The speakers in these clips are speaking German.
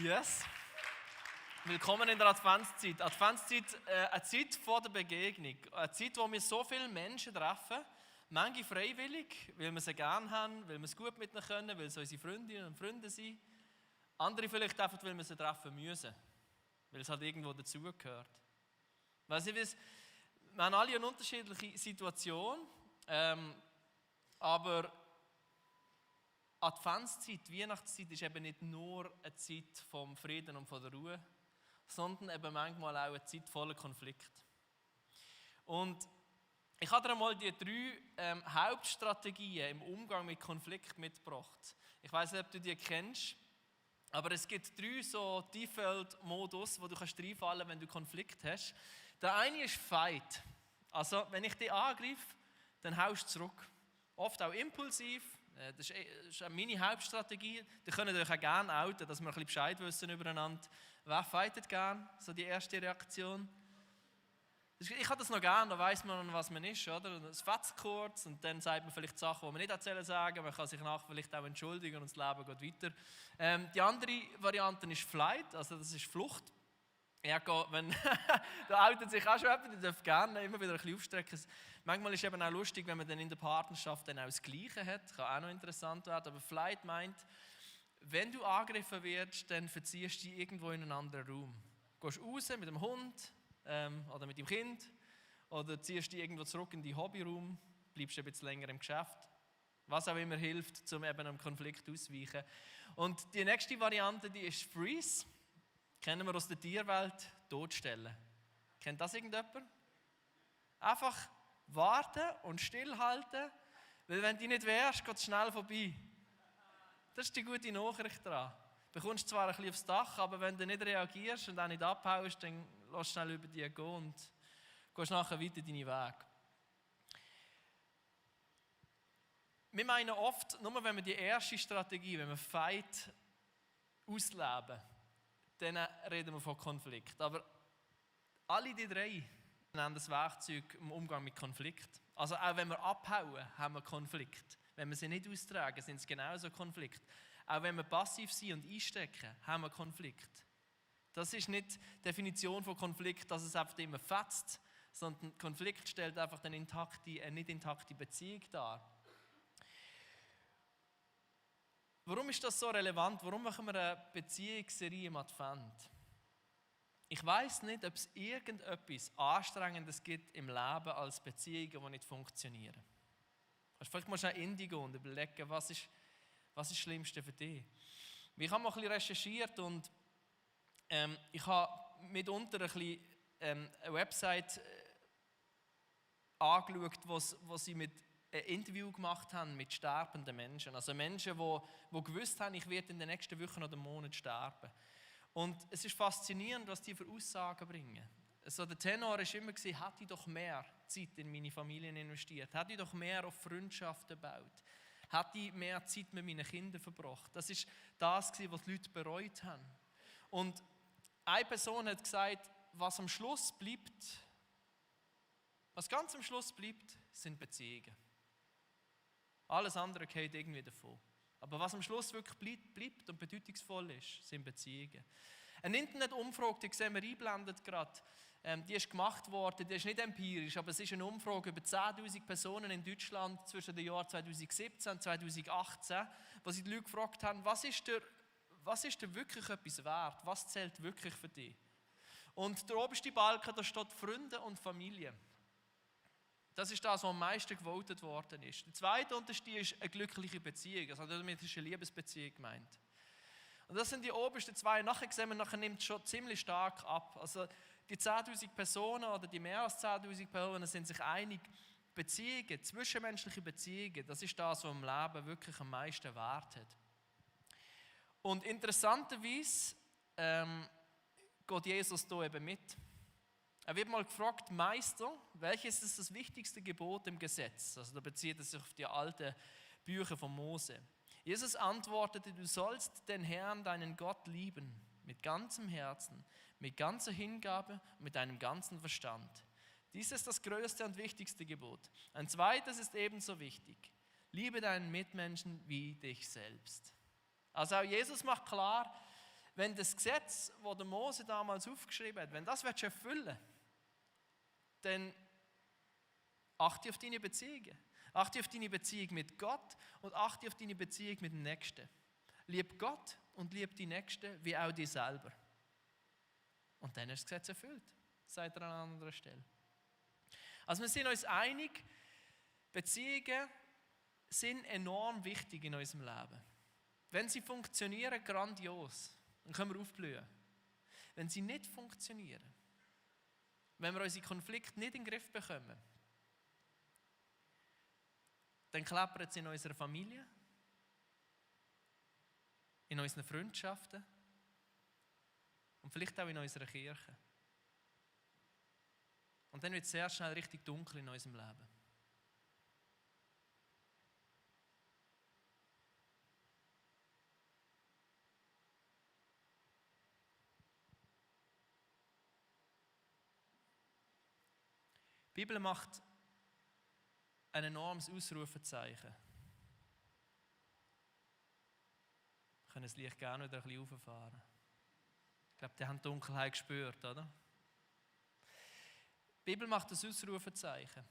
Yes. Willkommen in der Adventszeit. Adventszeit, eine Zeit vor der Begegnung. Eine Zeit, wo wir so viele Menschen treffen. Manche freiwillig, weil wir sie gerne haben, weil wir es gut mit ihnen können, weil sie unsere Freundinnen und Freunde sind. Andere vielleicht einfach, weil wir sie treffen müssen. Weil es halt irgendwo dazugehört. Wir haben alle eine unterschiedliche Situation. Aber Adventszeit, Weihnachtszeit ist eben nicht nur eine Zeit vom Frieden und von der Ruhe, sondern eben manchmal auch eine Zeit voller Konflikt. Und ich habe dir einmal die 3 Hauptstrategien im Umgang mit Konflikt mitgebracht. Ich weiß nicht, ob du die kennst, aber es gibt 3 so Default-Modus, wo du reinfallen kannst, wenn du Konflikt hast. Der eine ist Fight. Also, wenn ich dich angreife, dann haust du zurück. Oft auch impulsiv. Das ist meine Hauptstrategie. Die können euch auch gerne outen, dass wir ein bisschen Bescheid wissen übereinander. Wer fightet gerne? So die erste Reaktion. Ich habe das noch gerne, da weiss man, was man ist. Oder? Es fetzt kurz und dann sagt man vielleicht Sachen, die man nicht erzählen sagen. Man kann sich nachher vielleicht auch entschuldigen und das Leben geht weiter. Die andere Variante ist Flight, also das ist Flucht. Ja, wenn da outet sich auch schon jemand, der darf gerne immer wieder ein bisschen aufstrecken. Manchmal ist es eben auch lustig, wenn man dann in der Partnerschaft dann auch das Gleiche hat. Kann auch noch interessant werden. Aber Flight meint, wenn du angegriffen wirst, dann verziehst du dich irgendwo in einen anderen Raum. Du gehst raus mit dem Hund oder mit dem Kind oder ziehst dich irgendwo zurück in deinen Hobbyraum, bleibst ein bisschen länger im Geschäft. Was auch immer hilft, um eben einem Konflikt auszuweichen. Und die nächste Variante, die ist Freeze. Kennen wir aus der Tierwelt, totstellen. Kennt das irgendjemand? Einfach warten und stillhalten, weil wenn du nicht wärst, geht es schnell vorbei. Das ist die gute Nachricht daran. Du bekommst zwar ein bisschen aufs Dach, aber wenn du nicht reagierst und auch nicht abhaust, dann lass schnell über dich gehen und gehst nachher weiter deinen Weg. Wir meinen oft, nur wenn wir die erste Strategie, wenn wir Fight ausleben, dann reden wir von Konflikt. Aber alle die 3 haben das Werkzeug im Umgang mit Konflikt. Also auch wenn wir abhauen, haben wir Konflikt. Wenn wir sie nicht austragen, sind es genauso Konflikt. Auch wenn wir passiv sind und einstecken, haben wir Konflikt. Das ist nicht die Definition von Konflikt, dass es einfach immer fetzt, sondern Konflikt stellt einfach eine nicht intakte Beziehung dar. Warum ist das so relevant? Warum machen wir eine Beziehungsserie im Advent? Ich weiss nicht, ob es irgendetwas Anstrengendes gibt im Leben als Beziehungen, die nicht funktionieren. Vielleicht musst du auch in dich gehen und überlegen, was ist das Schlimmste für dich. Ich habe mal ein bisschen recherchiert und ich habe mitunter ein bisschen, eine Website angeschaut, wo sie mit ein Interview gemacht haben mit sterbenden Menschen. Also Menschen, die gewusst haben, ich werde in den nächsten Wochen oder Monaten sterben. Und es ist faszinierend, was die für Aussagen bringen. Also der Tenor war immer, hätte ich doch mehr Zeit in meine Familien investiert, hätte ich doch mehr auf Freundschaften gebaut, hätte ich mehr Zeit mit meinen Kindern verbracht. Das ist das, was die Leute bereut haben. Und eine Person hat gesagt, was ganz am Schluss bleibt, sind Beziehungen. Alles andere geht irgendwie davon. Aber was am Schluss wirklich bleibt und bedeutungsvoll ist, sind Beziehungen. Eine Internetumfrage, die sehen wir einblendet gerade, die ist gemacht worden, die ist nicht empirisch, aber es ist eine Umfrage über 10'000 Personen in Deutschland zwischen den Jahren 2017 und 2018, wo sie die Leute gefragt haben, was ist dir wirklich etwas wert? Was zählt wirklich für dich? Und der oberste Balken, da steht Freunde und Familie. Das ist das, was am meisten gewotet worden ist. Der zweite Unterschied ist eine glückliche Beziehung. Also damit ist eine Liebesbeziehung gemeint. Und das sind die obersten 2. Nachher nimmt es schon ziemlich stark ab. Also die 10'000 Personen oder die mehr als 10'000 Personen sind sich einig, Beziehungen, zwischenmenschliche Beziehungen, das ist das, was im Leben wirklich am meisten Wert hat. Und interessanterweise geht Jesus hier eben mit. Er wird mal gefragt, Meister, welches ist das wichtigste Gebot im Gesetz? Also da bezieht er sich auf die alten Bücher von Mose. Jesus antwortete, du sollst den Herrn, deinen Gott, lieben, mit ganzem Herzen, mit ganzer Hingabe und mit deinem ganzen Verstand. Dies ist das größte und wichtigste Gebot. Ein zweites ist ebenso wichtig. Liebe deinen Mitmenschen wie dich selbst. Also auch Jesus macht klar, Wenn das Gesetz, das der Mose damals aufgeschrieben hat, wenn das erfüllen willst, dann achte auf deine Beziehungen. Achte auf deine Beziehung mit Gott und achte auf deine Beziehung mit dem Nächsten. Lieb Gott und lieb die Nächsten wie auch dich selber. Und dann ist das Gesetz erfüllt, sagt er an einer anderen Stelle. Also wir sind uns einig, Beziehungen sind enorm wichtig in unserem Leben. Wenn sie funktionieren, grandios, dann können wir aufblühen. Wenn sie nicht funktionieren, wenn wir unsere Konflikte nicht in den Griff bekommen, dann klappert es in unserer Familie, in unseren Freundschaften und vielleicht auch in unserer Kirche. Und dann wird es sehr schnell richtig dunkel in unserem Leben. Die Bibel macht ein enormes Ausrufezeichen. Wir können das Licht gerne wieder ein bisschen hochfahren. Ich glaube, die haben die Dunkelheit gespürt, oder? Die Bibel macht das Ausrufezeichen.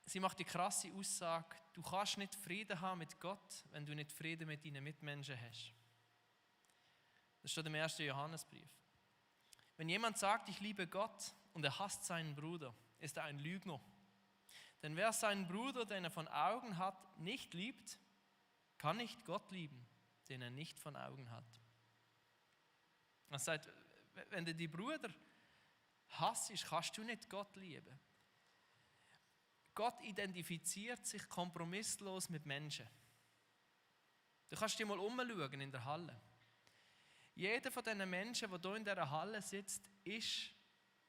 Sie macht die krasse Aussage, du kannst nicht Frieden haben mit Gott, wenn du nicht Frieden mit deinen Mitmenschen hast. Das steht im 1. Johannesbrief. Wenn jemand sagt, ich liebe Gott und er hasst seinen Bruder, ist er ein Lügner. Denn wer seinen Bruder, den er von Augen hat, nicht liebt, kann nicht Gott lieben, den er nicht von Augen hat. Das heißt, wenn du die Brüder hasst, kannst du nicht Gott lieben. Gott identifiziert sich kompromisslos mit Menschen. Du kannst dir mal umschauen in der Halle. Jeder von diesen Menschen, der hier in dieser Halle sitzt, ist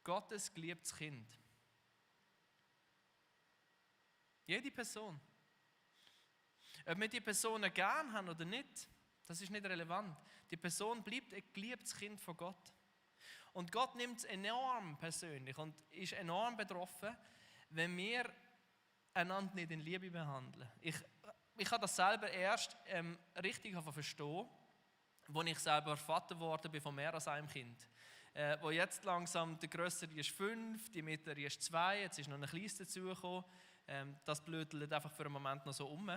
Gottes geliebtes Kind. Jede Person. Ob wir die Personen gern haben oder nicht, das ist nicht relevant. Die Person bleibt ein geliebtes Kind von Gott. Und Gott nimmt es enorm persönlich und ist enorm betroffen, wenn wir einander nicht in Liebe behandeln. Ich habe das selber erst richtig verstehen, als ich selber Vater geworden bin von mehr als einem Kind. Wo jetzt langsam der Grössere ist 5, die Mittlere ist 2, jetzt ist noch ein Kleines dazugekommen. Das blödelt einfach für einen Moment noch so um.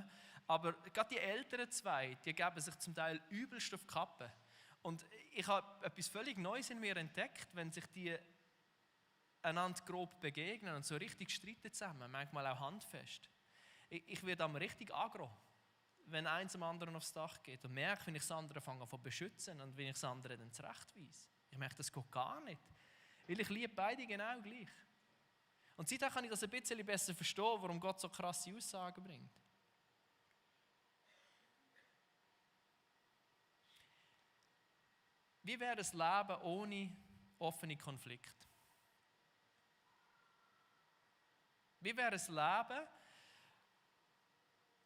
Aber gerade die älteren 2, die geben sich zum Teil übelst auf die Kappe. Und ich habe etwas völlig Neues in mir entdeckt, wenn sich die einander grob begegnen und so richtig streiten zusammen, manchmal auch handfest. Ich werde dann richtig aggro, wenn eins dem anderen aufs Dach geht und merke, wenn ich das andere fange an zu beschützen und wenn ich das andere dann zurechtweise. Ich merke, das geht gar nicht, weil ich liebe beide genau gleich. Und seitdem kann ich das ein bisschen besser verstehen, warum Gott so krasse Aussagen bringt. Wie wäre das Leben ohne offene Konflikte? Wie wäre ein Leben,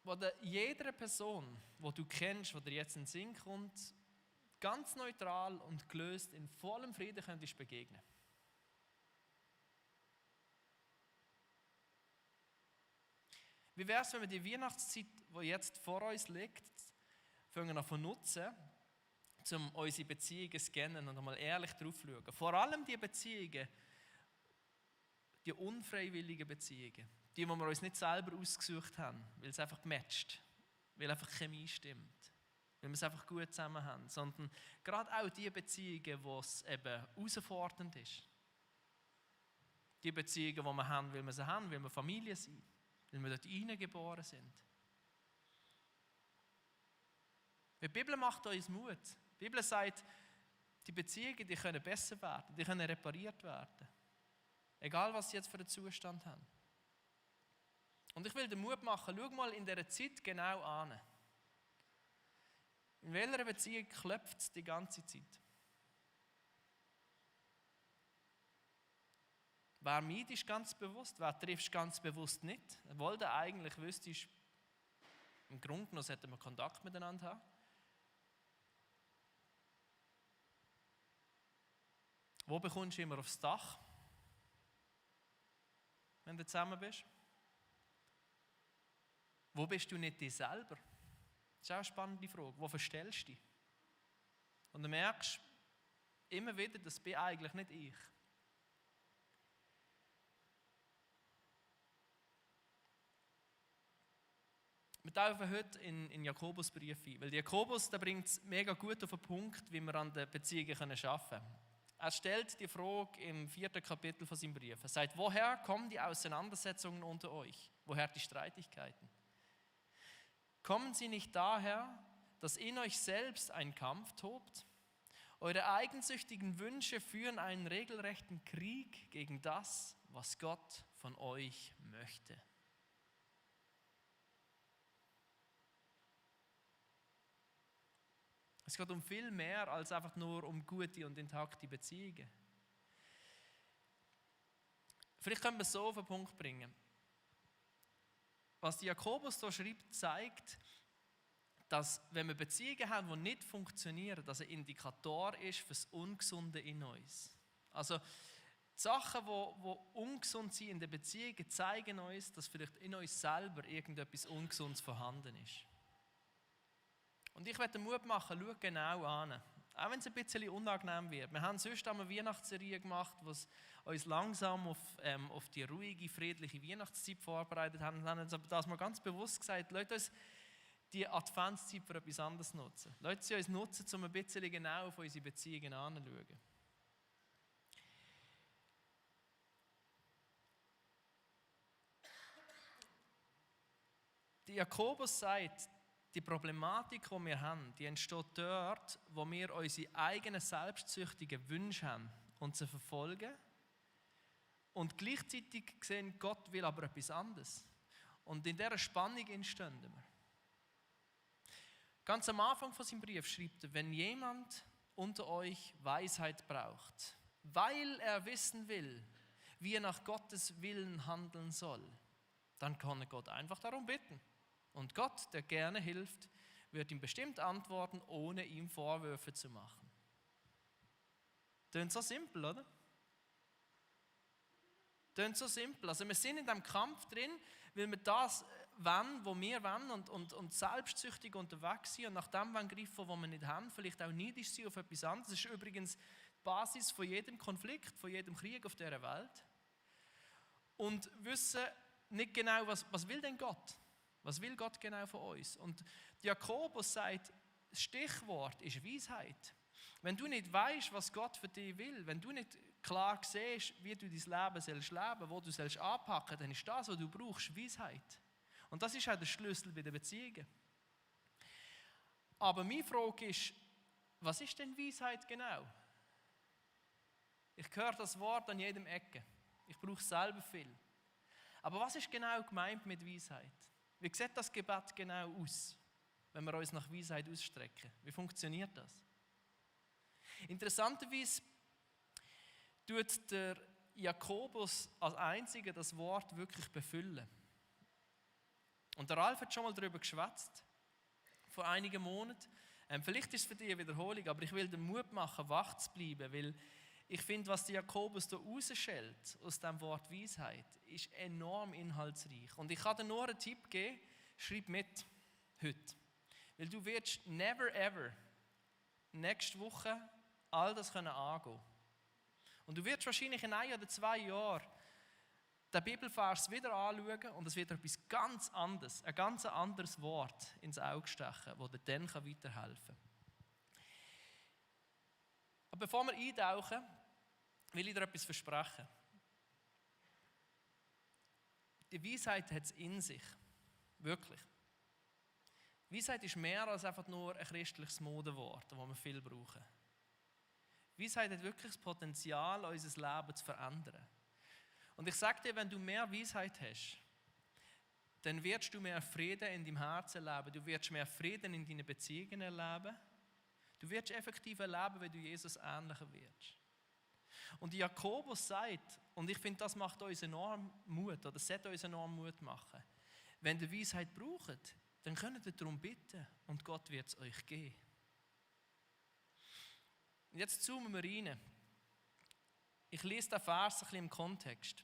wo jeder Person, die du kennst, die dir jetzt in den Sinn kommt, ganz neutral und gelöst in vollem Frieden könntest begegnen? Wie wäre es, wenn wir die Weihnachtszeit, die jetzt vor uns liegt, fangen an zu nutzen, um unsere Beziehungen zu scannen und einmal ehrlich drauf zu schauen? Vor allem die Beziehungen, die unfreiwilligen Beziehungen, die wir uns nicht selber ausgesucht haben, weil es einfach matcht, weil einfach Chemie stimmt, weil wir es einfach gut zusammen haben, sondern gerade auch die Beziehungen, wo es eben herausfordernd ist. Die Beziehungen, die wir haben, weil wir sie haben, weil wir Familie sind, weil wir dort hineingeboren sind. Die Bibel macht uns Mut. Die Bibel sagt, die Beziehungen, die können besser werden, die können repariert werden. Egal, was sie jetzt für einen Zustand haben. Und ich will den Mut machen, schau mal in dieser Zeit genau an. In welcher Beziehung klopft es die ganze Zeit? Wer meidest ganz bewusst, wer triffst ganz bewusst nicht? Obwohl du eigentlich wüsstest, im Grunde genommen sollten wir Kontakt miteinander haben. Wo bekommst du immer aufs Dach, wenn du zusammen bist? Wo bist du nicht dich selber? Das ist auch eine spannende Frage. Wo verstellst du dich? Und du merkst immer wieder, das bin eigentlich nicht ich. Wir tauchen heute in Jakobusbrief ein, weil Jakobus bringt es mega gut auf den Punkt, wie wir an den Beziehungen arbeiten können. Er stellt die Frage im 4. Kapitel von seinem Brief. Er sagt, woher kommen die Auseinandersetzungen unter euch? Woher die Streitigkeiten? Kommen sie nicht daher, dass in euch selbst ein Kampf tobt? Eure eigensüchtigen Wünsche führen einen regelrechten Krieg gegen das, was Gott von euch möchte. Es geht um viel mehr als einfach nur um gute und intakte Beziehungen. Vielleicht können wir es so auf den Punkt bringen. Was Jakobus hier schreibt, zeigt, dass wenn wir Beziehungen haben, die nicht funktionieren, dass ein Indikator ist für das Ungesunde in uns. Also die Sachen, die ungesund sind in den Beziehungen, zeigen uns, dass vielleicht in uns selber irgendetwas Ungesundes vorhanden ist. Und ich möchte den Mut machen, schau genau an. Auch wenn es ein bisschen unangenehm wird. Wir haben sonst eine Weihnachtsserie gemacht, die uns langsam auf die ruhige, friedliche Weihnachtszeit vorbereitet haben. Wir haben uns aber das mal ganz bewusst gesagt, lasst uns die Adventszeit für etwas anderes nutzen. Lasst sie uns nutzen, um ein bisschen genau auf unsere Beziehungen anzuschauen. Der Jakobus sagt, die Problematik, die wir haben, die entsteht dort, wo wir unsere eigenen selbstsüchtigen Wünsche haben und sie verfolgen. Und gleichzeitig sehen, Gott will aber etwas anderes. Und in dieser Spannung entstehen wir. Ganz am Anfang von seinem Brief schreibt er, wenn jemand unter euch Weisheit braucht, weil er wissen will, wie er nach Gottes Willen handeln soll, dann kann er Gott einfach darum bitten. Und Gott, der gerne hilft, wird ihm bestimmt antworten, ohne ihm Vorwürfe zu machen. Tönt so simpel, oder? Tönt so simpel. Also wir sind in diesem Kampf drin, weil wir das wollen, was wir wollen und selbstsüchtig unterwegs sind und nach dem greifen, was wir nicht haben, vielleicht auch neidisch sind auf etwas anderes. Das ist übrigens die Basis von jedem Konflikt, von jedem Krieg auf dieser Welt. Und wissen nicht genau, was will denn Gott? Was will Gott genau von uns? Und Jakobus sagt, das Stichwort ist Weisheit. Wenn du nicht weißt, was Gott für dich will, wenn du nicht klar siehst, wie du dein Leben sollst leben, wo du sollst anpacken, dann ist das, was du brauchst, Weisheit. Und das ist auch der Schlüssel bei den Beziehungen. Aber meine Frage ist, was ist denn Weisheit genau? Ich höre das Wort an jedem Ecke. Ich brauche es selber viel. Aber was ist genau gemeint mit Weisheit? Wie sieht das Gebet genau aus, wenn wir uns nach Weisheit ausstrecken? Wie funktioniert das? Interessanterweise tut der Jakobus als einziger das Wort wirklich befüllen. Und der Ralf hat schon mal darüber geschwätzt, vor einigen Monaten. Vielleicht ist es für dich eine Wiederholung, aber ich will den Mut machen, wach zu bleiben, weil ich finde, was der Jakobus da rausschält aus dem Wort Weisheit, ist enorm inhaltsreich. Und ich kann dir nur einen Tipp geben, schreib mit heute. Weil du wirst never ever nächste Woche all das angehen können. Und du wirst wahrscheinlich in 1 oder 2 Jahren den Bibelvers wieder anschauen und es wird etwas ganz anderes, ein ganz anderes Wort ins Auge stechen, das dir dann weiterhelfen kann. Aber bevor wir eintauchen, will ich dir etwas versprechen. Die Weisheit hat es in sich. Wirklich. Weisheit ist mehr als einfach nur ein christliches Modewort, das wir viel brauchen. Weisheit hat wirklich das Potenzial, unser Leben zu verändern. Und ich sage dir, wenn du mehr Weisheit hast, dann wirst du mehr Frieden in deinem Herzen erleben, du wirst mehr Frieden in deinen Beziehungen erleben, du wirst effektiv erleben, wie du Jesus ähnlicher wirst. Und Jakobus sagt, und ich finde, das macht uns enorm Mut, oder sollte uns enorm Mut machen, wenn ihr Weisheit braucht, dann könnt ihr darum bitten und Gott wird es euch geben. Und jetzt zoomen wir rein. Ich lese den Vers ein bisschen im Kontext.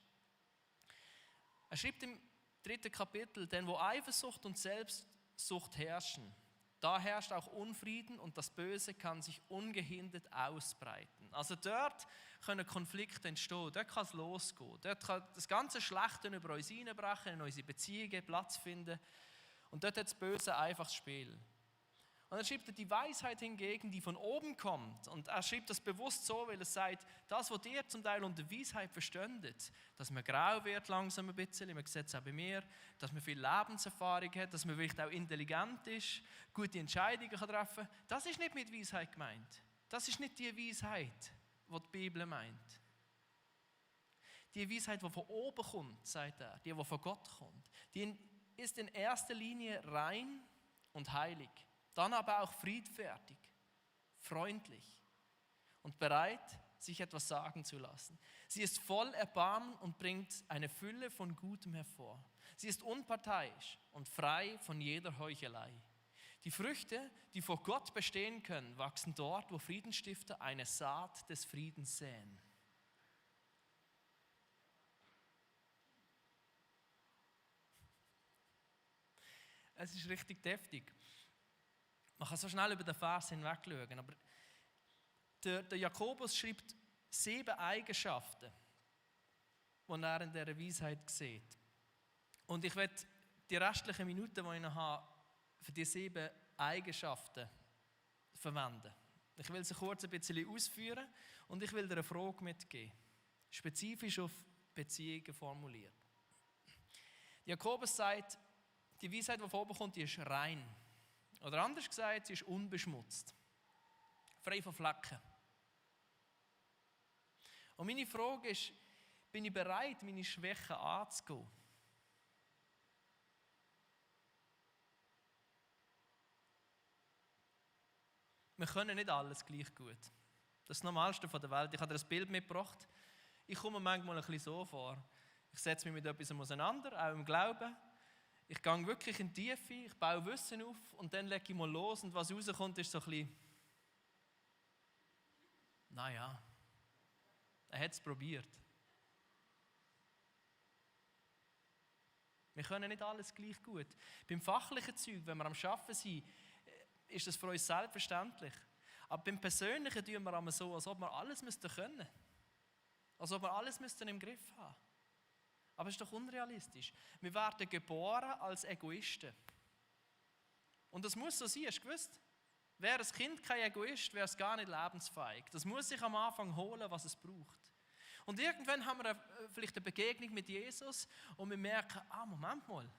Er schreibt im 3. Kapitel, denn wo Eifersucht und Selbstsucht herrschen, da herrscht auch Unfrieden und das Böse kann sich ungehindert ausbreiten. Also dort können Konflikte entstehen, dort kann es losgehen, dort kann das ganze Schlechte über uns hineinbrechen, in unsere Beziehungen Platz finden und dort hat das Böse einfach das Spiel. Und dann schreibt er die Weisheit hingegen, die von oben kommt. Und er schreibt das bewusst so, weil er sagt, das, was ihr zum Teil unter Weisheit verstündet, dass man grau wird langsam ein bisschen, man sieht es auch bei mir, dass man viel Lebenserfahrung hat, dass man vielleicht auch intelligent ist, gute Entscheidungen treffen kann, das ist nicht mit Weisheit gemeint. Das ist nicht die Weisheit, die die Bibel meint. Die Weisheit, die von oben kommt, sagt er, die von Gott kommt, die ist in erster Linie rein und heilig. Dann aber auch friedfertig, freundlich und bereit, sich etwas sagen zu lassen. Sie ist voll Erbarmen und bringt eine Fülle von Gutem hervor. Sie ist unparteiisch und frei von jeder Heuchelei. Die Früchte, die vor Gott bestehen können, wachsen dort, wo Friedensstifter eine Saat des Friedens säen. Es ist richtig deftig. Man kann so schnell über den Vers hinweg schauen, aber der Jakobus schreibt 7 Eigenschaften, die er in dieser Weisheit sieht. Und ich werde die restlichen Minuten, die ich noch habe, für diese 7 Eigenschaften verwenden. Ich will sie kurz ein bisschen ausführen und ich will dir eine Frage mitgeben, spezifisch auf Beziehungen formuliert. Jakobus sagt, die Weisheit, die von oben kommt, die ist rein. Oder anders gesagt, sie ist unbeschmutzt, frei von Flecken. Und meine Frage ist, bin ich bereit, meine Schwächen anzugehen? Wir können nicht alles gleich gut. Das ist das Normalste der Welt. Ich habe dir ein Bild mitgebracht. Ich komme manchmal ein bisschen so vor. Ich setze mich mit etwas auseinander, auch im Glauben. Ich gehe wirklich in die Tiefe, ich baue Wissen auf und dann lege ich mal los und was rauskommt, ist so ein bisschen, naja, er hat es probiert. Wir können nicht alles gleich gut. Beim fachlichen Zeug, wenn wir am Arbeiten sind, ist das für uns selbstverständlich. Aber beim Persönlichen tun wir immer so, als ob wir alles können müssten. Als ob wir alles im Griff haben. Aber es ist doch unrealistisch. Wir werden geboren als Egoisten. Und das muss so sein, hast du gewusst? Wäre ein Kind kein Egoist, wäre es gar nicht lebensfähig. Das muss sich am Anfang holen, was es braucht. Und irgendwann haben wir vielleicht eine Begegnung mit Jesus und wir merken, Moment mal,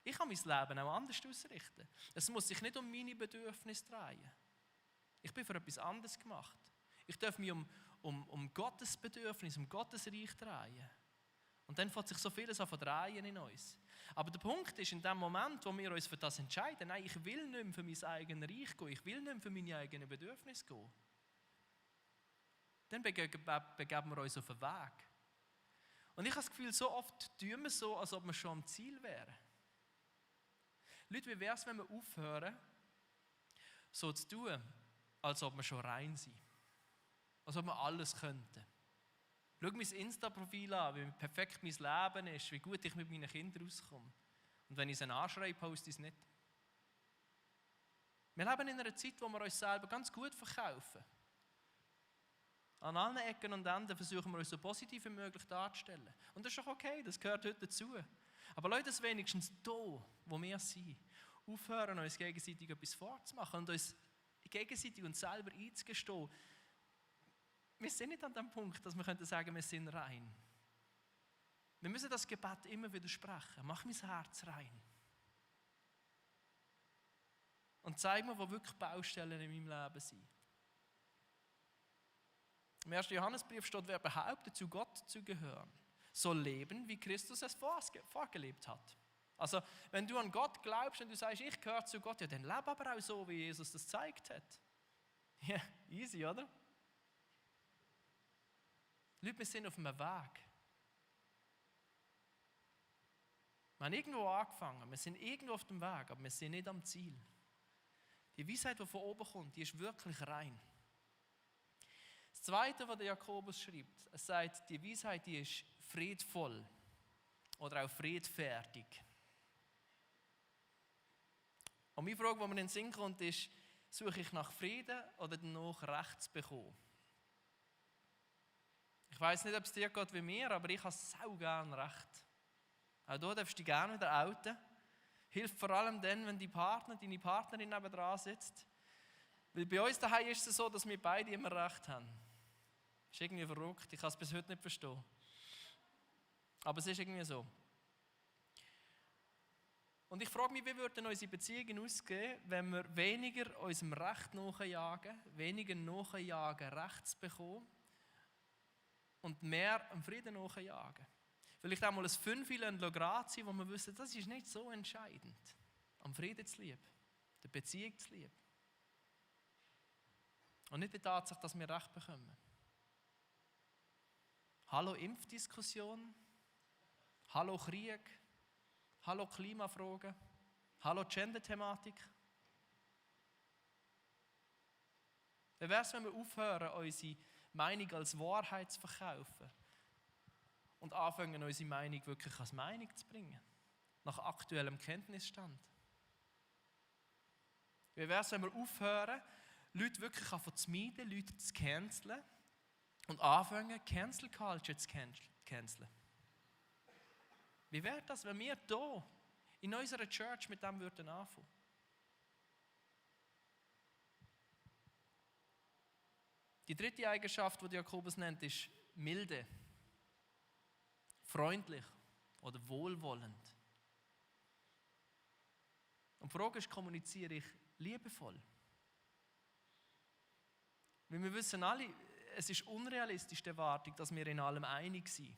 ich kann mein Leben auch anders ausrichten. Es muss sich nicht um meine Bedürfnisse drehen. Ich bin für etwas anderes gemacht. Ich darf mich um Gottes Bedürfnis, um Gottes Reich drehen. Und dann fängt sich so vieles an drehen in uns. Aber der Punkt ist, in dem Moment, wo wir uns für das entscheiden, nein, ich will nicht mehr für mein eigenes Reich gehen, ich will nicht mehr für meine eigenen Bedürfnisse gehen, dann begeben wir uns auf den Weg. Und ich habe das Gefühl, so oft tun wir so, als ob wir schon am Ziel wären. Leute, wie wäre es, wenn wir aufhören, so zu tun, als ob wir schon rein sind? Als ob wir alles könnten. Schau mein Insta-Profil an, wie perfekt mein Leben ist, wie gut ich mit meinen Kindern auskomme. Und wenn ich es anschreibe, poste ich es nicht. Wir leben in einer Zeit, wo wir uns selber ganz gut verkaufen. An allen Ecken und Enden versuchen wir uns so positiv wie möglich darzustellen. Und das ist auch okay, das gehört heute dazu. Aber Leute, das wenigstens da, wo wir sind, aufhören, uns gegenseitig etwas vorzumachen und uns gegenseitig uns selber einzugestehen. Wir sind nicht an dem Punkt, dass wir sagen können, wir sind rein. Wir müssen das Gebet immer wieder sprechen. Mach mein Herz rein. Und zeig mir, wo wirklich Baustellen in meinem Leben sind. Im 1. Johannesbrief steht, wer behauptet, zu Gott zu gehören, soll leben, wie Christus es vorgelebt hat. Also, wenn du an Gott glaubst und du sagst, ich gehöre zu Gott, ja, dann lebe aber auch so, wie Jesus das gezeigt hat. Ja, easy, oder? Leute, wir sind auf einem Weg. Wir haben irgendwo angefangen, wir sind irgendwo auf dem Weg, aber wir sind nicht am Ziel. Die Weisheit, die von oben kommt, die ist wirklich rein. Das Zweite, was der Jakobus schreibt, er sagt, die Weisheit, die ist friedvoll oder auch friedfertig. Und meine Frage, die mir in den Sinn kommt, ist, suche ich nach Frieden oder danach Recht zu bekommen? Ich weiss nicht, ob es dir geht wie mir, aber ich habe sau gerne Recht. Auch da darfst du dich gerne wieder outen. Hilft vor allem dann, wenn deine Partnerin nebendran sitzt. Weil bei uns daheim ist es so, dass wir beide immer Recht haben. Das ist irgendwie verrückt, ich kann es bis heute nicht verstehen. Aber es ist irgendwie so. Und ich frage mich, wie würden unsere Beziehungen ausgehen, wenn wir weniger unserem Recht nachjagen, weniger nachjagen, Recht zu bekommen und mehr am Frieden nachjagen. Vielleicht auch mal ein Fünfchen grazie, wo wir wissen, das ist nicht so entscheidend. Am Frieden zu lieben, der Beziehung zu lieben. Und nicht die Tatsache, dass wir Recht bekommen. Hallo Impfdiskussion, hallo Krieg, hallo Klimafragen, hallo Gender-Thematik. Wie wäre es, wenn wir aufhören, unsere Meinung als Wahrheit zu verkaufen und anfangen, unsere Meinung wirklich als Meinung zu bringen, nach aktuellem Kenntnisstand? Wie wäre es, wenn wir aufhören, Leute wirklich zu meiden, Leute zu canceln und anfangen, Cancel Culture zu canceln? Wie wäre das, wenn wir hier in unserer Church mit dem würden anfangen? Die dritte Eigenschaft, die Jakobus nennt, ist milde, freundlich oder wohlwollend. Und die Frage ist, kommuniziere ich liebevoll? Weil wir wissen alle, es ist unrealistisch die Erwartung, dass wir in allem einig sind.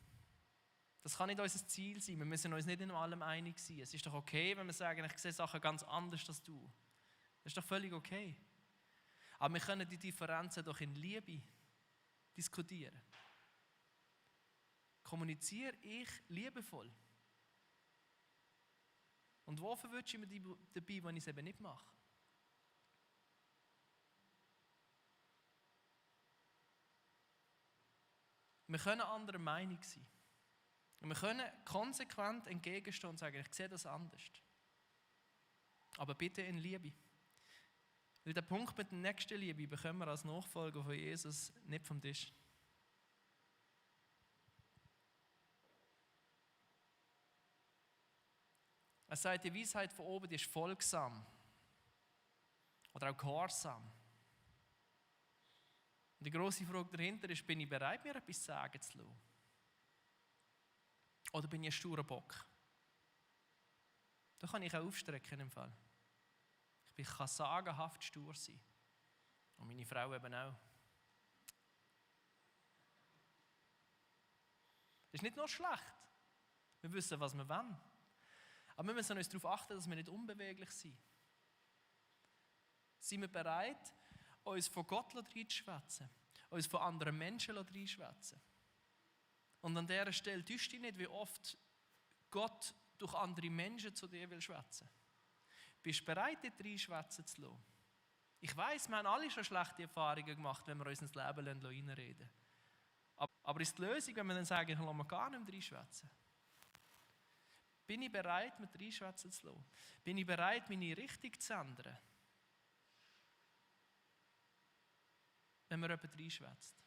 Das kann nicht unser Ziel sein. Wir müssen uns nicht in allem einig sein. Es ist doch okay, wenn wir sagen, ich sehe Sachen ganz anders als du. Das ist doch völlig okay. Aber wir können die Differenzen doch in Liebe diskutieren. Kommuniziere ich liebevoll? Und wo verwünsche ich mir dabei, wenn ich es eben nicht mache? Wir können anderer Meinung sein. Und wir können konsequent entgegenstehen und sagen, ich sehe das anders. Aber bitte in Liebe. Weil der Punkt mit der nächsten Liebe bekommen wir als Nachfolger von Jesus nicht vom Tisch. Er sagt, die Weisheit von oben die ist folgsam. Oder auch gehorsam. Und die grosse Frage dahinter ist, bin ich bereit, mir etwas sagen zu lassen? Oder bin ich ein sturer Bock? Da kann ich auch aufstrecken im Fall. Ich kann sagenhaft stur sein. Und meine Frau eben auch. Das ist nicht nur schlecht. Wir wissen, was wir wollen. Aber wir müssen uns darauf achten, dass wir nicht unbeweglich sind. Sind wir bereit, uns von Gott reinzuschwätzen? Uns von anderen Menschen reinzuschwätzen? Und an dieser Stelle täuscht dich nicht, wie oft Gott durch andere Menschen zu dir will schwätzen. Bist du bereit, dort reinschwätzen zu lassen? Ich weiss, wir haben alle schon schlechte Erfahrungen gemacht, wenn wir uns ins Leben reinreden. Aber ist die Lösung, wenn wir dann sagen, ich lasse mich gar nicht reinschwätzen? Bin ich bereit, mit reinschwätzen zu lassen? Bin ich bereit, meine Richtung zu ändern? Wenn mir jemand reinschwätzt.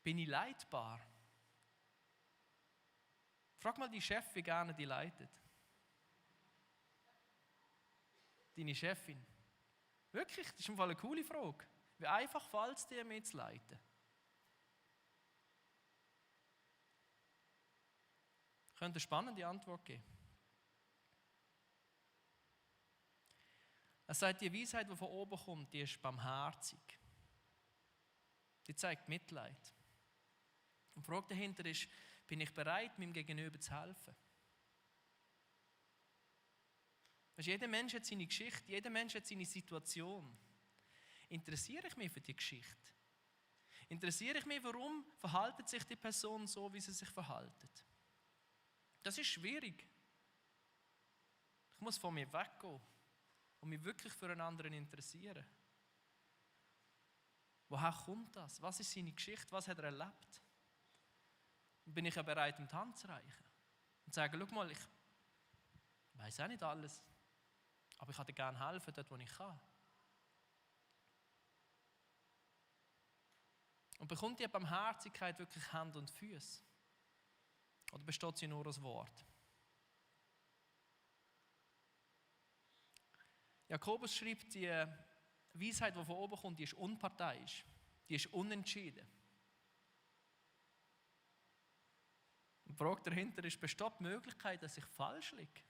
Bin ich leitbar? Frag mal die Chef, wie gerne die leitet. Deine Chefin. Wirklich, das ist im Fall eine coole Frage. Wie einfach fällt es dir, mich zu leiten? Ich könnte eine spannende Antwort geben. Er sagt, die Weisheit, die von oben kommt, die ist barmherzig. Die zeigt Mitleid. Und die Frage dahinter ist, bin ich bereit, meinem Gegenüber zu helfen? Weißt, jeder Mensch hat seine Geschichte, jeder Mensch hat seine Situation. Interessiere ich mich für die Geschichte? Interessiere ich mich, warum verhält sich die Person so, wie sie sich verhält? Das ist schwierig. Ich muss von mir weggehen und mich wirklich für einen anderen interessieren. Woher kommt das? Was ist seine Geschichte? Was hat er erlebt? Und bin ich ja bereit, ihm die Hand zu reichen? Und zu sagen, schau mal, weiß auch nicht alles, aber ich kann dir gerne helfen, dort wo ich kann. Und bekommt die Barmherzigkeit wirklich Hand und Füße? Oder besteht sie nur aus Wort? Jakobus schreibt, die Weisheit, die von oben kommt, die ist unparteiisch, die ist unentschieden. Und die Frage dahinter ist, besteht die Möglichkeit, dass ich falsch liege?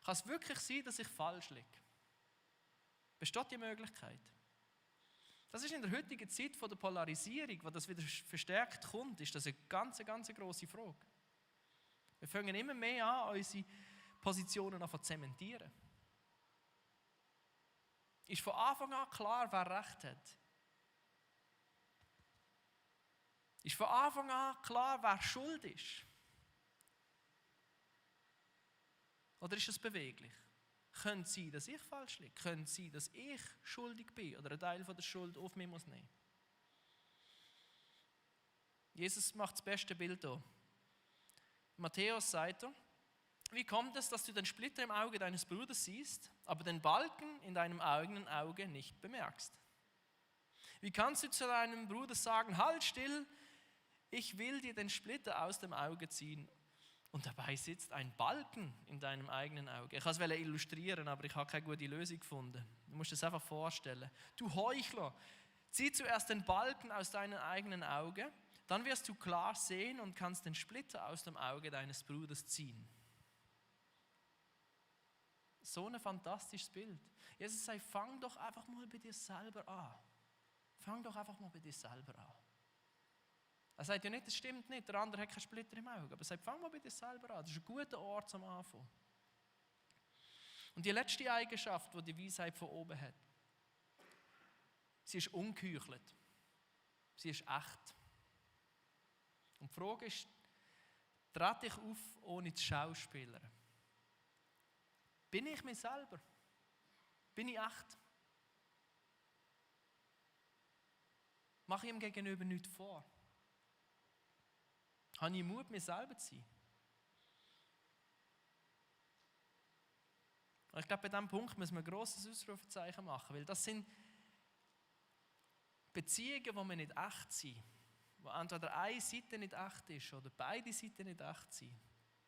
Kann es wirklich sein, dass ich falsch liege? Besteht die Möglichkeit? Das ist in der heutigen Zeit von der Polarisierung, wo das wieder verstärkt kommt, ist das eine ganz grosse Frage. Wir fangen immer mehr an, unsere Positionen zu zementieren. Ist von Anfang an klar, wer Recht hat? Ist von Anfang an klar, wer schuld ist? Oder ist es beweglich? Könnte es sein, dass ich falsch liege? Könnte es sein, dass ich schuldig bin oder einen Teil von der Schuld auf mich nehmen muss? Jesus macht das beste Bild hier. Matthäus sagt er, wie kommt es, dass du den Splitter im Auge deines Bruders siehst, aber den Balken in deinem eigenen Auge nicht bemerkst? Wie kannst du zu deinem Bruder sagen, halt still, ich will dir den Splitter aus dem Auge ziehen, und dabei sitzt ein Balken in deinem eigenen Auge? Ich wollte es illustrieren, aber ich habe keine gute Lösung gefunden. Du musst dir das einfach vorstellen. Du Heuchler, zieh zuerst den Balken aus deinem eigenen Auge, dann wirst du klar sehen und kannst den Splitter aus dem Auge deines Bruders ziehen. So ein fantastisches Bild. Jesus sagt, fang doch einfach mal bei dir selber an. Fang doch einfach mal bei dir selber an. Er sagt ja nicht, das stimmt nicht, der andere hat keinen Splitter im Auge. Aber er sagt, fang mal bei dir selber an. Das ist ein guter Ort zum Anfangen. Und die letzte Eigenschaft, die die Weisheit von oben hat, sie ist ungeheuchelt. Sie ist echt. Und die Frage ist, trete ich auf, ohne zu schauspielern? Bin ich mir selber? Bin ich echt? Mache ich ihm gegenüber nichts vor? Habe ich Mut, mir selber zu sein? Und ich glaube, bei diesem Punkt müssen wir ein grosses Ausrufezeichen machen, weil das sind Beziehungen, die wir nicht echt sind, wo entweder eine Seite nicht echt ist oder beide Seiten nicht echt sind.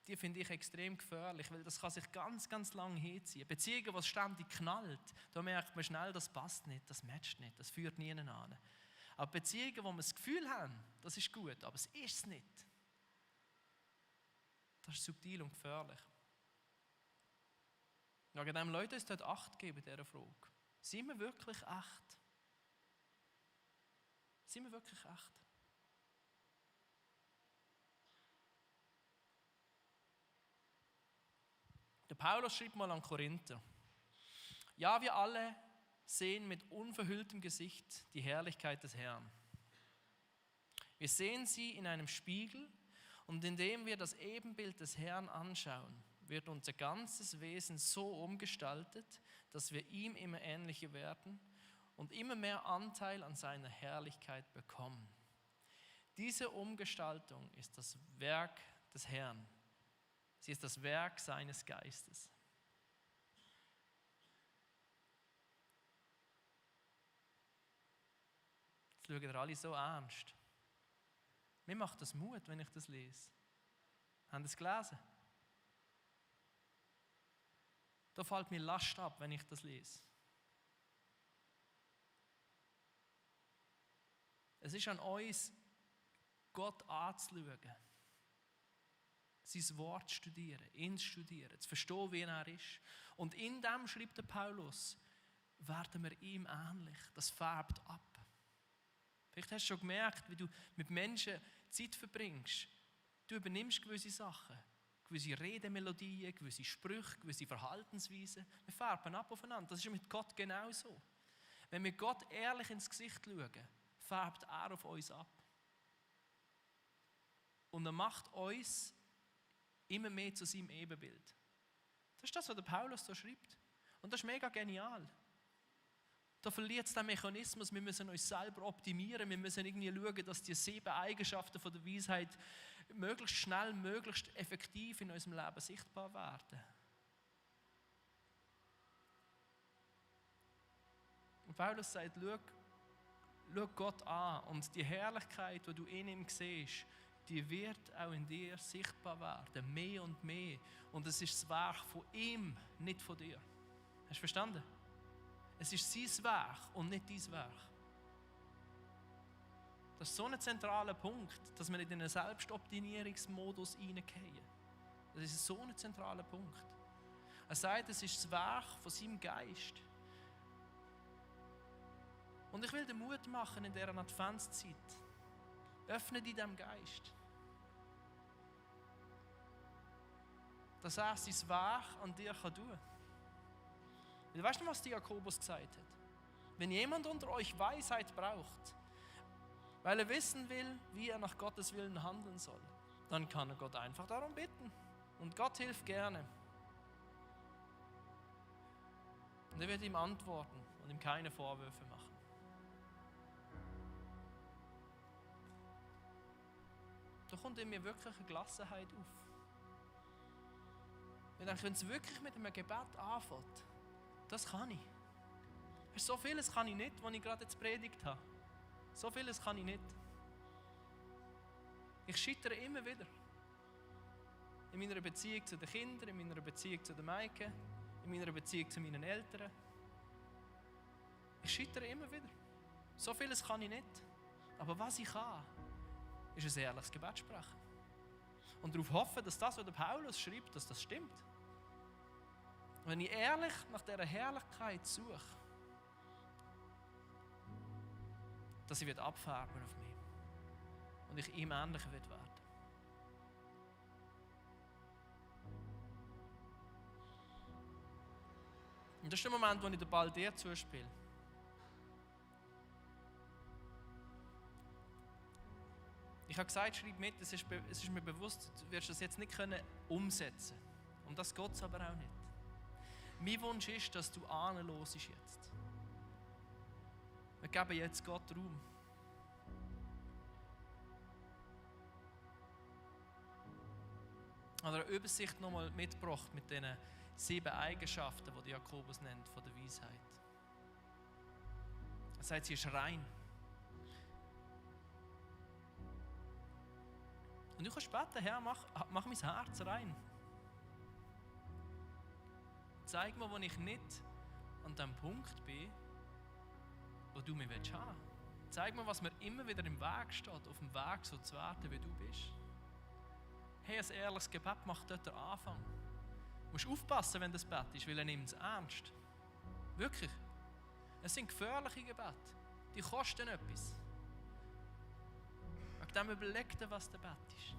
Die finde ich extrem gefährlich, weil das kann sich ganz lang hinziehen. Beziehungen, die ständig knallt, da merkt man schnell, das passt nicht, das matcht nicht, das führt nie an. Aber Beziehungen, wo wir das Gefühl haben, das ist gut, aber es ist es nicht. Das ist subtil und gefährlich. Wegen dem Leute uns dort Acht geben in dieser Frage. Sind wir wirklich echt? Sind wir wirklich echt? Der Paulus schreibt mal an Korinther: Ja, wir alle sehen mit unverhülltem Gesicht die Herrlichkeit des Herrn. Wir sehen sie in einem Spiegel, und indem wir das Ebenbild des Herrn anschauen, wird unser ganzes Wesen so umgestaltet, dass wir ihm immer ähnlicher werden und immer mehr Anteil an seiner Herrlichkeit bekommen. Diese Umgestaltung ist das Werk des Herrn. Sie ist das Werk seines Geistes. Jetzt schauen ihr alle so ernst. Mir macht das Mut, wenn ich das lese. Habt ihr es gelesen? Da fällt mir Last ab, wenn ich das lese. Es ist an uns, Gott anzuschauen, sein Wort zu studieren, ihn zu studieren, zu verstehen, wie er ist. Und in dem, schreibt der Paulus, werden wir ihm ähnlich. Das färbt ab. Vielleicht hast du schon gemerkt, wie du mit Menschen Zeit verbringst. Du übernimmst gewisse Sachen, gewisse Redemelodien, gewisse Sprüche, gewisse Verhaltensweisen. Wir färben ab aufeinander. Das ist mit Gott genauso. Wenn wir Gott ehrlich ins Gesicht schauen, färbt er auf uns ab. Und er macht uns immer mehr zu seinem Ebenbild. Das ist das, was der Paulus da schreibt. Und das ist mega genial. Da verliert es den Mechanismus, wir müssen uns selber optimieren, wir müssen irgendwie schauen, dass die 7 Eigenschaften von der Weisheit möglichst schnell, möglichst effektiv in unserem Leben sichtbar werden. Und Paulus sagt, schau Gott an und die Herrlichkeit, die du in ihm siehst, die wird auch in dir sichtbar werden, mehr und mehr. Und es ist das Werk von ihm, nicht von dir. Hast du verstanden? Es ist sein Werk und nicht dein Werk. Das ist so ein zentraler Punkt, dass wir nicht in einen Selbstoptimierungsmodus hineingehen. Das ist so ein zentraler Punkt. Er sagt, es ist das Werk von seinem Geist. Und ich will dir Mut machen in dieser Adventszeit. Öffne dich diesem Geist. Dass er sein Werk an dir tun kann. Weil weißt du, was der Jakobus gesagt hat? Wenn jemand unter euch Weisheit braucht, weil er wissen will, wie er nach Gottes Willen handeln soll, dann kann er Gott einfach darum bitten. Und Gott hilft gerne. Und er wird ihm antworten und ihm keine Vorwürfe machen. Da kommt in mir wirklich eine Gelassenheit auf. Ich denke, wenn es wirklich mit einem Gebet anfängt, das kann ich. So vieles kann ich nicht, was ich gerade jetzt predigt habe. So vieles kann ich nicht. Ich scheitere immer wieder. In meiner Beziehung zu den Kindern, in meiner Beziehung zu der Maike, in meiner Beziehung zu meinen Eltern. Ich scheitere immer wieder. So vieles kann ich nicht. Aber was ich kann, ist ein ehrliches Gebet sprechen. Und darauf hoffen, dass das, was der Paulus schreibt, dass das stimmt. Wenn ich ehrlich nach dieser Herrlichkeit suche, dass sie abfärben auf mich und ich ihm ähnlicher werden. Und das ist der Moment, wo ich den Ball dir zuspiele. Ich habe gesagt, schreib mit, es ist mir bewusst, du wirst das jetzt nicht umsetzen können. Und das geht es aber auch nicht. Mein Wunsch ist, dass du ahnenlos bist jetzt. Wir geben jetzt Gott Raum. Oder eine Übersicht nochmal mitgebracht mit diesen 7 Eigenschaften, die Jakobus nennt, von der Weisheit. Er sagt, sie ist rein. Und du kannst beten, Herr, mach mein Herz rein. Zeig mir, wo ich nicht an dem Punkt bin, wo du mich haben willst. Zeig mir, was mir immer wieder im Weg steht, auf dem Weg so zu werden, wie du bist. Hey, ein ehrliches Gebet macht dort den Anfang. Du musst aufpassen, wenn das Bett ist, weil er nimmt es ernst. Wirklich. Es sind gefährliche Gebete. Die kosten etwas. Wegen dem überleg dir, was der Bett ist.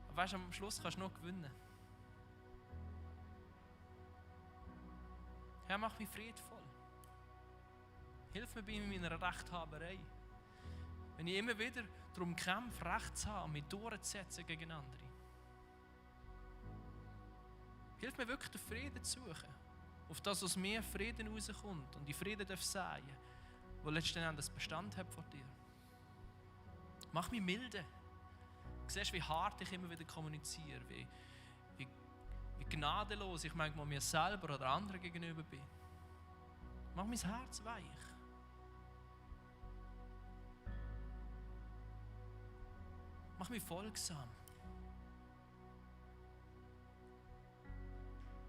Aber weißt du, am Schluss kannst du noch gewinnen. Herr, mach mich friedvoll. Hilf mir bei meiner Rechthaberei. Wenn ich immer wieder darum kämpfe, Recht zu haben, mich durchzusetzen gegen andere. Hilf mir wirklich, den Frieden zu suchen. Auf das, aus mir Frieden rauskommt und die Frieden darf sein, wo letztendlich Bestand hat vor dir. Mach mich milde. Du siehst, wie hart ich immer wieder kommuniziere, wie gnadenlos ich manchmal mir selber oder anderen gegenüber bin. Mach mein Herz weich. Mach mich folgsam.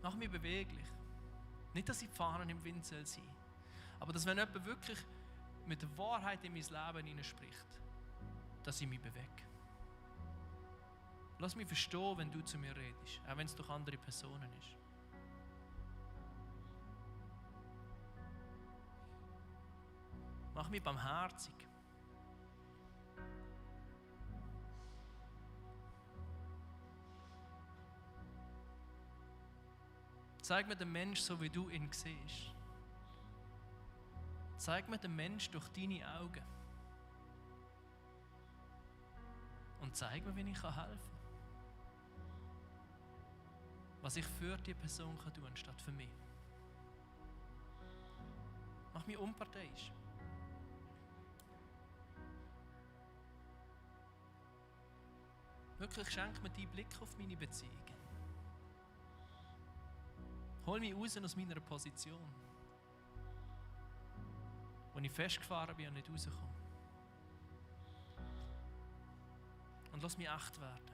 Mach mich beweglich. Nicht, dass ich die Fahnen im Wind sein soll, aber dass, wenn jemand wirklich mit der Wahrheit in mein Leben hineinspricht, dass ich mich bewege. Lass mich verstehen, wenn du zu mir redest, auch wenn es durch andere Personen ist. Mach mich barmherzig. Zeig mir den Mensch, so wie du ihn siehst. Zeig mir den Mensch durch deine Augen. Und zeig mir, wie ich helfen kann. Was ich für die Person tun kann, statt für mich. Mach mich unparteiisch. Wirklich, schenk mir deinen Blick auf meine Beziehungen. Hol mich raus aus meiner Position, wo ich festgefahren bin und nicht rauskomme. Und lass mich echt werden.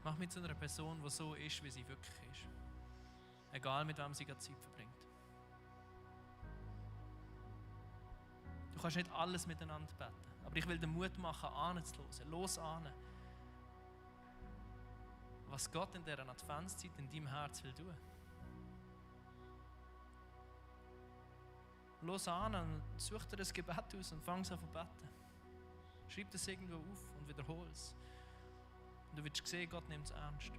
Mach mich zu einer Person, die so ist, wie sie wirklich ist. Egal, mit wem sie gerade Zeit verbringt. Du kannst nicht alles miteinander beten. Aber ich will den Mut machen, anzuhören. Los an. Was Gott in dieser Adventszeit in deinem Herz will tun. Los an und such dir ein Gebet aus und fang es an zu beten. Schreib das irgendwo auf und wiederhol es. Und du wirst sehen, Gott nimmt es ernst.